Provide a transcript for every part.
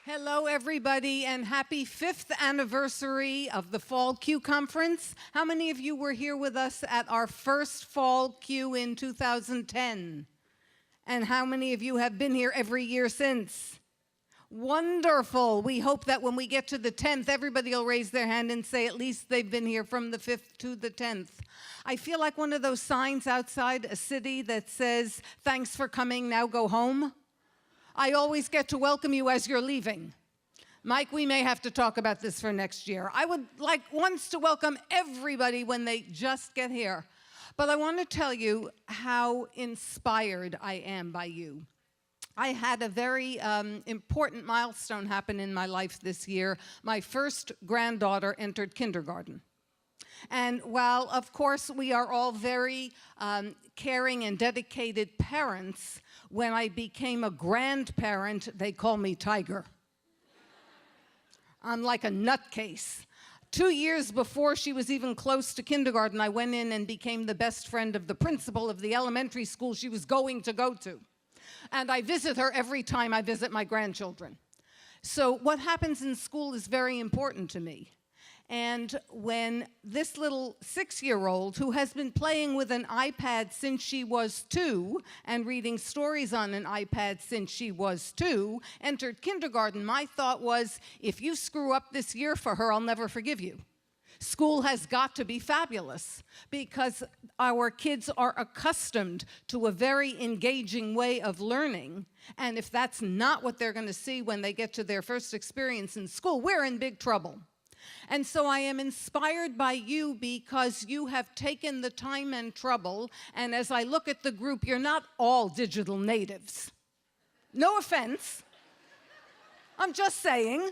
Hello, everybody, and happy 5th anniversary of the Fall Q Conference. How many of you were here with us at our first Fall Q in 2010? And how many of you have been here every year since? Wonderful. We hope that when we get to the 10th, everybody will raise their hand and say at least they've been here from the 5th to the 10th. I feel like one of those signs outside a city that says, "Thanks for coming, now go home." I always get to welcome you as you're leaving. Mike, we may have to talk about this for next year. I would like once to welcome everybody when they just get here. But I want to tell you how inspired I am by you. I had a very important milestone happen in my life this year. My first granddaughter entered kindergarten. And while, of course, we are all very caring and dedicated parents, when I became a grandparent, they call me Tiger. I'm like a nutcase. 2 years before she was even close to kindergarten, I went in and became the best friend of the principal of the elementary school she was going to go to. And I visit her every time I visit my grandchildren. So what happens in school is very important to me. And when this little 6-year-old, who has been playing with an iPad since she was 2 and reading stories on an iPad since she was 2, entered kindergarten, my thought was, if you screw up this year for her, I'll never forgive you. School has got to be fabulous because our kids are accustomed to a very engaging way of learning. And if that's not what they're going to see when they get to their first experience in school, we're in big trouble. And so I am inspired by you because you have taken the time and trouble, and as I look at the group, you're not all digital natives. No offense. I'm just saying.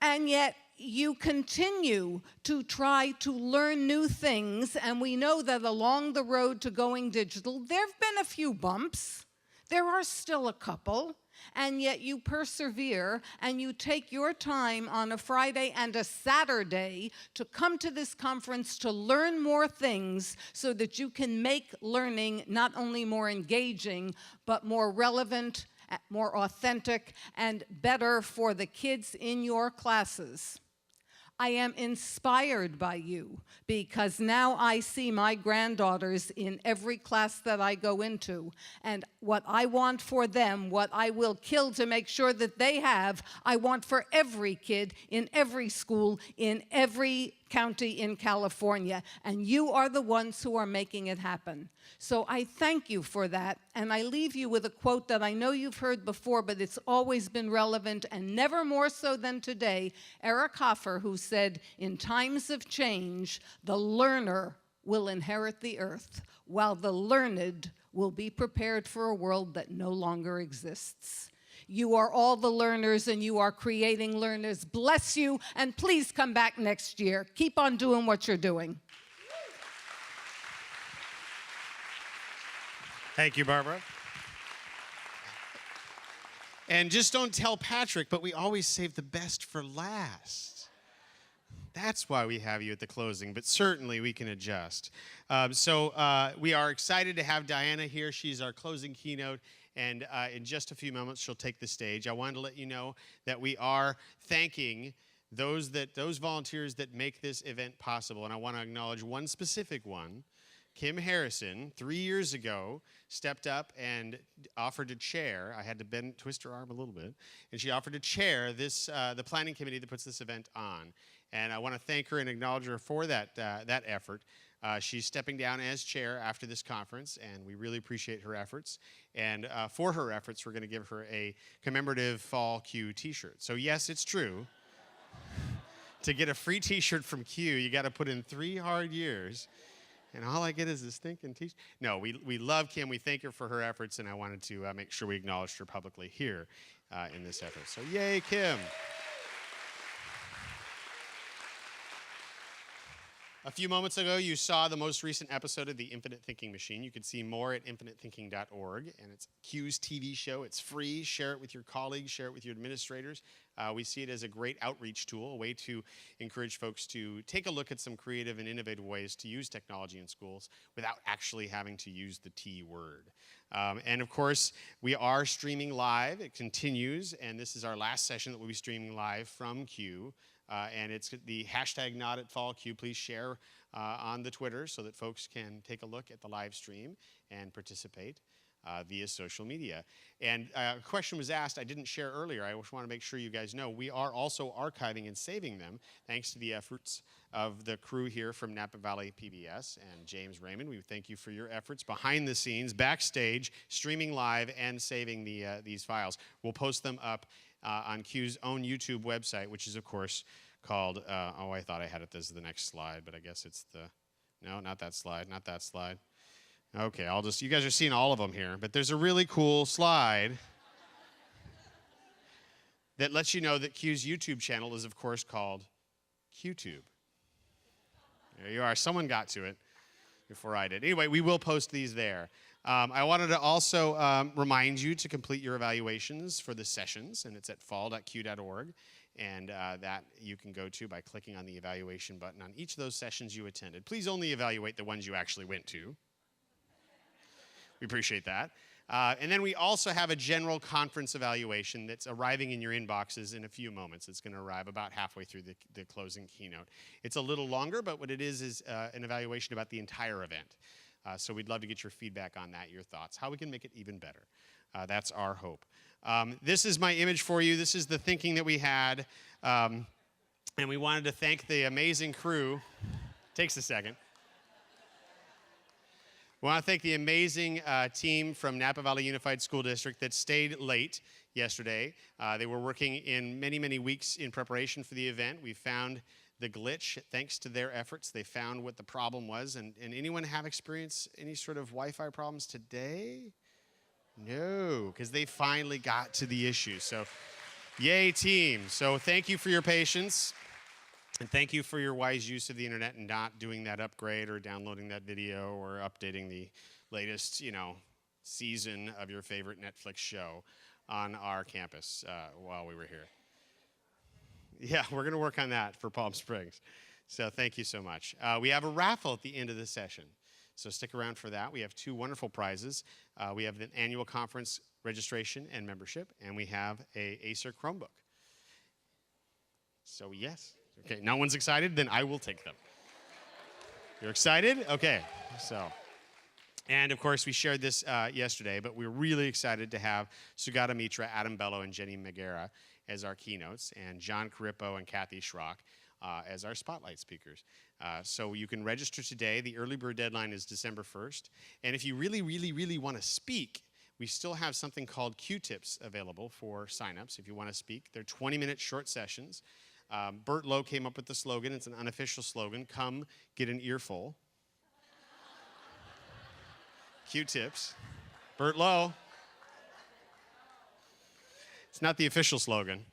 And yet you continue to try to learn new things, and we know that along the road to going digital, there have been a few bumps. There are still a couple. And yet you persevere and you take your time on a Friday and a Saturday to come to this conference to learn more things so that you can make learning not only more engaging, but more relevant, more authentic, and better for the kids in your classes. I am inspired by you because now I see my granddaughters in every class that I go into. And what I want for them, what I will kill to make sure that they have, I want for every kid in every school, in every county in California. And you are the ones who are making it happen. So I thank you for that. And I leave you with a quote that I know you've heard before, but it's always been relevant and never more so than today. Eric Hoffer, who said, "In times of change, the learner will inherit the earth, while the learned will be prepared for a world that no longer exists." You are all the learners, and you are creating learners. Bless you, and please come back next year. Keep on doing what you're doing. Thank you, Barbara. And just don't tell Patrick, but we always save the best for last. That's why we have you at the closing, but certainly we can adjust. We are excited to have Diana here. She's our closing keynote. And in just a few moments, she'll take the stage. I wanted to let you know that we are thanking those volunteers that make this event possible. And I want to acknowledge one specific one. Kim Harrison, 3 years ago, stepped up and offered to chair. I had to twist her arm a little bit. And she offered to chair the planning committee that puts this event on. And I want to thank her and acknowledge her for that effort. She's stepping down as chair after this conference, and we really appreciate her efforts. And for her efforts, we're going to give her a commemorative Fall Q t-shirt. So yes, it's true. To get a free t-shirt from Q, you got to put in 3 hard years. And all I get is this stinking t-shirt. No, we love Kim. We thank her for her efforts, and I wanted to make sure we acknowledged her publicly here in this effort. So yay, Kim. A few moments ago, you saw the most recent episode of the Infinite Thinking Machine. You can see more at infiniteThinking.org, and it's Q's TV show. It's free. Share it with your colleagues. Share it with your administrators. We see it as a great outreach tool, a way to encourage folks to take a look at some creative and innovative ways to use technology in schools without actually having to use the T word. And of course, we are streaming live. It continues, and this is our last session that we'll be streaming live from Q. And it's the hashtag #NotAtFallQ. Please share on the Twitter so that folks can take a look at the live stream and participate via social media. And a question was asked I didn't share earlier. I just want to make sure you guys know we are also archiving and saving them thanks to the efforts of the crew here from Napa Valley PBS and James Raymond. We thank you for your efforts behind the scenes, backstage, streaming live, and saving these files. We'll post them up on Q's own YouTube website, which is, of course, called, I thought I had it as the next slide, but I guess it's no, not that slide, not that slide. Okay, you guys are seeing all of them here, but there's a really cool slide that lets you know that Q's YouTube channel is, of course, called QTube. There you are. Someone got to it before I did. Anyway, we will post these there. I wanted to also remind you to complete your evaluations for the sessions, and it's at fall.q.org, and that you can go to by clicking on the evaluation button on each of those sessions you attended. Please only evaluate the ones you actually went to. We appreciate that. And then we also have a general conference evaluation that's arriving in your inboxes in a few moments. It's going to arrive about halfway through the closing keynote. It's a little longer, but what it is an evaluation about the entire event. So we'd love to get your feedback on that, your thoughts, how we can make it even better. That's our hope. This is my image for you. This is the thinking that we had. And we wanted to thank the amazing crew. Takes a second. We want to thank the amazing team from Napa Valley Unified School District that stayed late yesterday. They were working in many, many weeks in preparation for the event. We found the glitch. Thanks to their efforts, they found what the problem was. And anyone have experienced any sort of Wi-Fi problems today? No, because they finally got to the issue. So, yay, team. So thank you for your patience. And thank you for your wise use of the internet and not doing that upgrade or downloading that video or updating the latest, season of your favorite Netflix show on our campus while we were here. Yeah, we're going to work on that for Palm Springs. So thank you so much. We have a raffle at the end of the session. So stick around for that. We have 2 wonderful prizes. We have the annual conference registration and membership, and we have a Acer Chromebook. So yes. Okay, no one's excited? Then I will take them. You're excited? Okay, and of course we shared this yesterday, but we're really excited to have Sugata Mitra, Adam Bello, and Jenny Megara as our keynotes, and John Carippo and Kathy Schrock as our spotlight speakers. So you can register today. The early bird deadline is December 1st. And if you really, really, really want to speak, we still have something called Q-Tips available for signups if you want to speak. They're 20-minute short sessions. Bert Lowe came up with the slogan. It's an unofficial slogan. Come get an earful. Q-Tips. Bert Lowe. It's not the official slogan.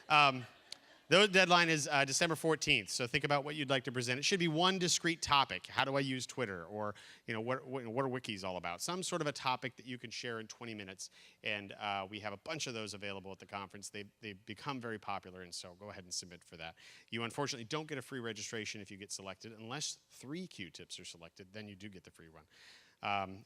The deadline is December 14th, so think about what you'd like to present. It should be one discrete topic. How do I use Twitter? Or what are wikis all about? Some sort of a topic that you can share in 20 minutes. And we have a bunch of those available at the conference. They've become very popular, and so go ahead and submit for that. You unfortunately don't get a free registration if you get selected. Unless 3 Q-tips are selected, then you do get the free one.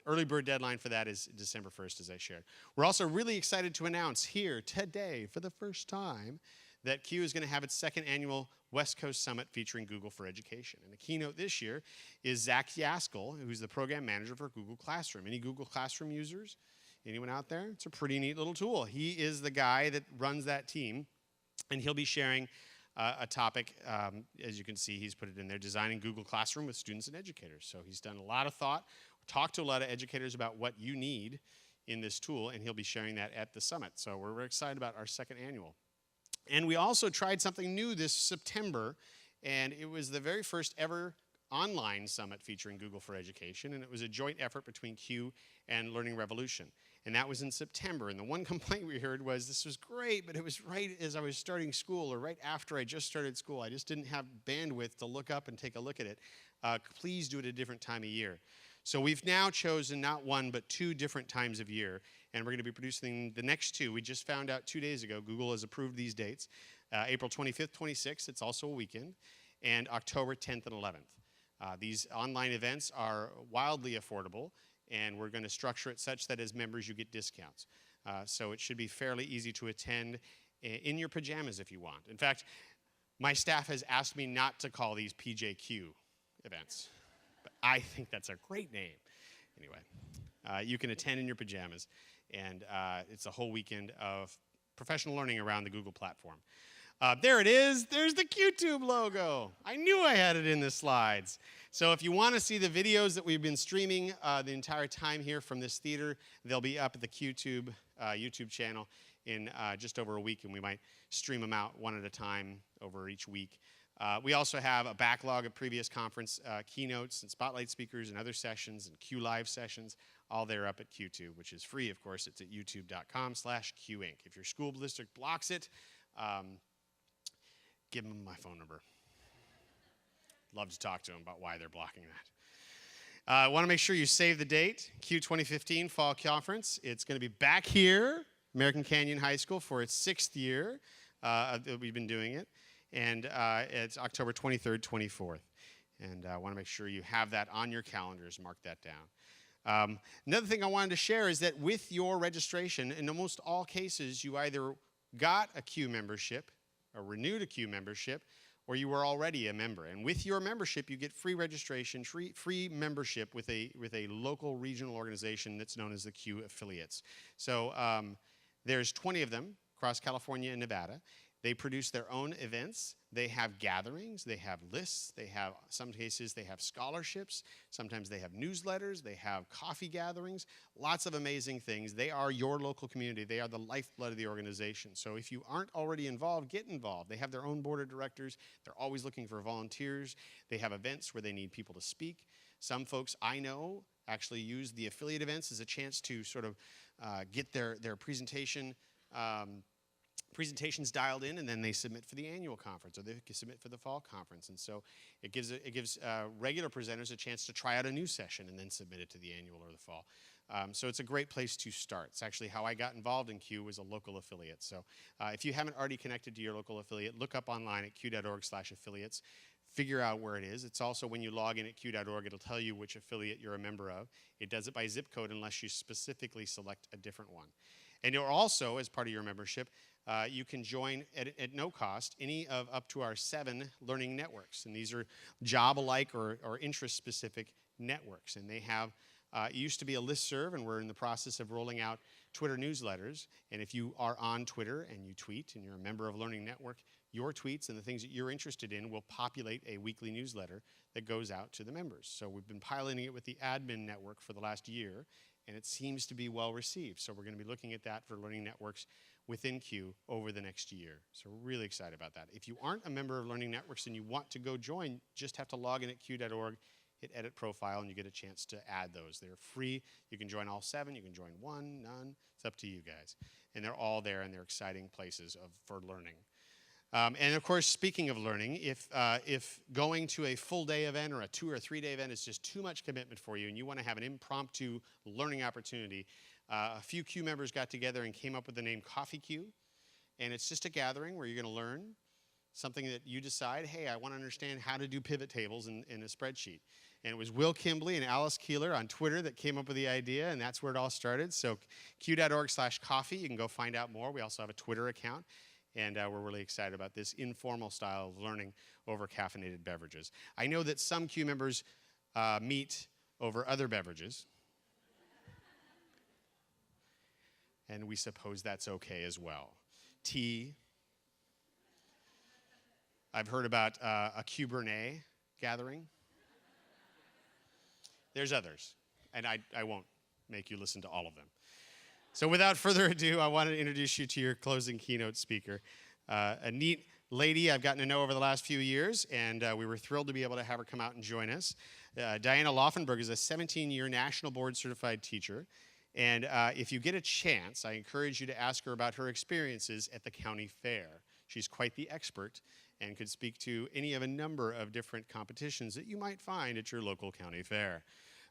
Early bird deadline for that is December 1st, as I shared. We're also really excited to announce here today, for the first time, that Q is going to have its 2nd annual West Coast Summit featuring Google for Education. And the keynote this year is Zach Yaskell, who's the program manager for Google Classroom. Any Google Classroom users? Anyone out there? It's a pretty neat little tool. He is the guy that runs that team, and he'll be sharing a topic, as you can see, he's put it in there, designing Google Classroom with students and educators. So he's done a lot of thought, talked to a lot of educators about what you need in this tool, and he'll be sharing that at the summit. So we're very excited about our 2nd annual. And we also tried something new this September, and it was the very first ever online summit featuring Google for Education, and it was a joint effort between Q and Learning Revolution. And that was in September, and the one complaint we heard was, this was great, but it was right as I was starting school, or right after I just started school. I just didn't have bandwidth to look up and take a look at it. please do it at a different time of year. So we've now chosen not one, but 2 different times of year, and we're going to be producing the next 2. We just found out 2 days ago. Google has approved these dates. April 25th, 26th, it's also a weekend, and October 10th and 11th. These online events are wildly affordable, and we're going to structure it such that as members you get discounts. So it should be fairly easy to attend in your pajamas if you want. In fact, my staff has asked me not to call these PJQ events. But I think that's a great name. Anyway, you can attend in your pajamas, and it's a whole weekend of professional learning around the Google platform. There it is. There's the QTube logo. I knew I had it in the slides. So if you want to see the videos that we've been streaming the entire time here from this theater, they'll be up at the QTube YouTube channel in just over a week, and we might stream them out one at a time over each week. We also have a backlog of previous conference keynotes and spotlight speakers and other sessions and Q Live sessions, all there up at QTube, which is free, of course. It's at youtube.com/QInc. If your school district blocks it, give them my phone number. Love to talk to them about why they're blocking that. I want to make sure you save the date, Q 2015 Fall Conference. It's going to be back here, American Canyon High School, for its 6th year that we've been doing it. And it's October 23rd, 24th. And I want to make sure you have that on your calendars. Mark that down. Another thing I wanted to share is that with your registration, in almost all cases, you either got a Q membership, or renewed a Q membership, or you were already a member. And with your membership, you get free registration, free membership with a local regional organization that's known as the Q Affiliates. So there's 20 of them across California and Nevada. They produce their own events. They have gatherings. They have lists. They have, some cases, they have scholarships. Sometimes they have newsletters. They have coffee gatherings. Lots of amazing things. They are your local community. They are the lifeblood of the organization. So if you aren't already involved, get involved. They have their own board of directors. They're always looking for volunteers. They have events where they need people to speak. Some folks I know actually use the affiliate events as a chance to sort of get their presentations dialed in, and then they submit for the annual conference, or they submit for the fall conference. And so it gives regular presenters a chance to try out a new session and then submit it to the annual or the fall. So it's a great place to start. It's actually how I got involved in Q, was a local affiliate. So if you haven't already connected to your local affiliate, look up online at q.org/affiliates. Figure out where it is. It's also, when you log in at q.org, it'll tell you which affiliate you're a member of. It does it by zip code unless you specifically select a different one. And you're also, as part of your membership, you can join at no cost any of up to our 7 learning networks. And these are job-alike or interest-specific networks. And they have, it used to be a listserv, and we're in the process of rolling out Twitter newsletters. And if you are on Twitter and you tweet and you're a member of Learning Network, your tweets and the things that you're interested in will populate a weekly newsletter that goes out to the members. So we've been piloting it with the admin network for the last year, and it seems to be well received. So we're going to be looking at that for Learning Networks within Q over the next year. So we're really excited about that. If you aren't a member of Learning Networks and you want to go join, just have to log in at q.org, hit edit profile, and you get a chance to add those. They're free. You can join all 7. You can join 1, none. It's up to you guys. And they're all there, and they're exciting places for learning. And of course, speaking of learning, if going to a full-day event or a 2 or 3-day event is just too much commitment for you and you want to have an impromptu learning opportunity, a few Q members got together and came up with the name Coffee Q. And it's just a gathering where you're going to learn something that you decide, hey, I want to understand how to do pivot tables in a spreadsheet. And it was Will Kimbley and Alice Keeler on Twitter that came up with the idea, and that's where it all started. So q.org/coffee, you can go find out more. We also have a Twitter account. And we're really excited about this informal style of learning over caffeinated beverages. I know that some Q members meet over other beverages. And we suppose that's okay as well. Tea. I've heard about a Q Bernet gathering. There's others, and I won't make you listen to all of them. So without further ado, I want to introduce you to your closing keynote speaker, a neat lady I've gotten to know over the last few years, and we were thrilled to be able to have her come out and join us. Diana Laufenberg is a 17-year national board certified teacher, and if you get a chance, I encourage you to ask her about her experiences at the county fair. She's quite the expert, and could speak to any of a number of different competitions that you might find at your local county fair.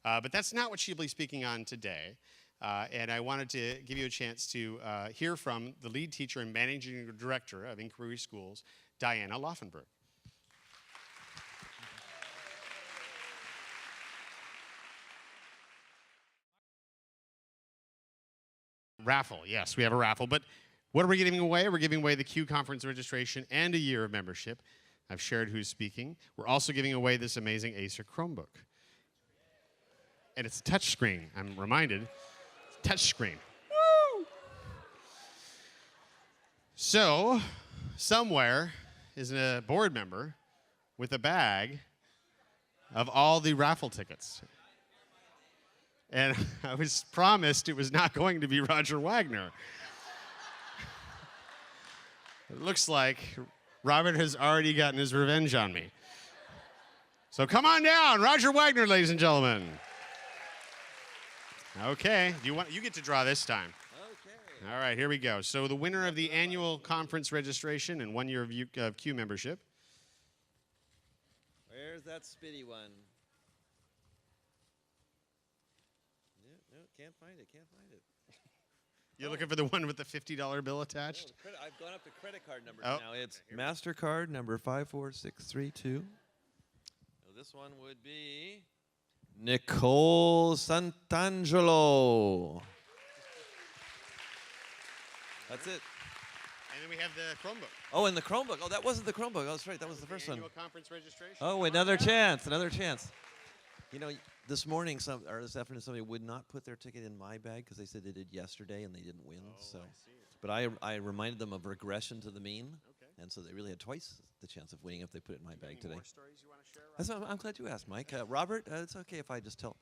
But that's not what she'll be speaking on today. And I wanted to give you a chance to hear from the lead teacher and managing director of Inquiry Schools, Diana Laufenberg. Raffle, yes, we have a raffle. But what are we giving away? We're giving away the Q Conference registration and a year of membership. I've shared who's speaking. We're also giving away this amazing Acer Chromebook. And it's a touchscreen, I'm reminded. Touchscreen. Woo! So, somewhere is a board member with a bag of all the raffle tickets. And I was promised it was not going to be Roger Wagner. It looks like Robert has already gotten his revenge on me. So come on down, Roger Wagner, ladies and gentlemen. Okay, you get to draw this time. Okay. All right, here we go. So the winner of the annual conference registration and 1 year of Q membership. Where's that spitty one? No, can't find it, can't find it. You're looking for the one with the $50 bill attached? No, I've gone up to credit card numbers now. It's MasterCard number 54632. So this one would be Nicole Santangelo. That's it. And then we have the Chromebook. Oh, and the Chromebook. Oh, that wasn't the Chromebook. Oh, that's right. That was the first one. Annual conference registration. Oh, another chance. Another chance. You know, this morning, this afternoon, somebody would not put their ticket in my bag because they said they did yesterday and they didn't win. Oh, so, I see. but I reminded them of regression to the mean, and so they really had twice the chance of winning if they put it in my bag today. More stories you want to share? That's what I'm glad you asked, Mike. Robert, it's okay if I just tell.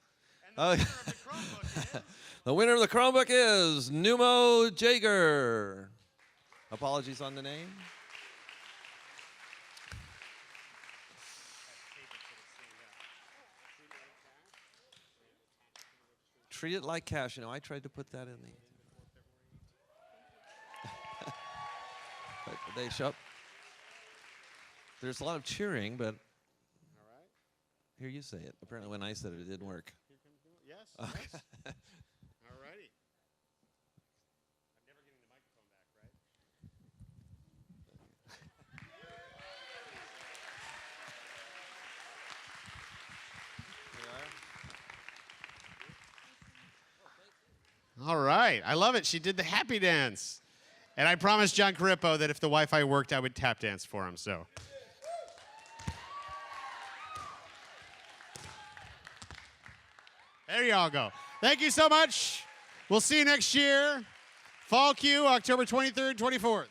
And the winner of the Chromebook is? The winner of the Chromebook is Numo Jager. Apologies on the name. Treat it like cash. You know, I tried to put that in the. But they show up. There's a lot of cheering, but. All right. Here you say it. Apparently, when I said it, it didn't work. Here comes the, yes. Okay. Yes. All righty. I'm never getting the microphone back, right? All right. I love it. She did the happy dance. And I promised John Carippo that if the Wi-Fi worked, I would tap dance for him. So. There y'all go. Thank you so much. We'll see you next year. Fall Q, October 23rd, 24th.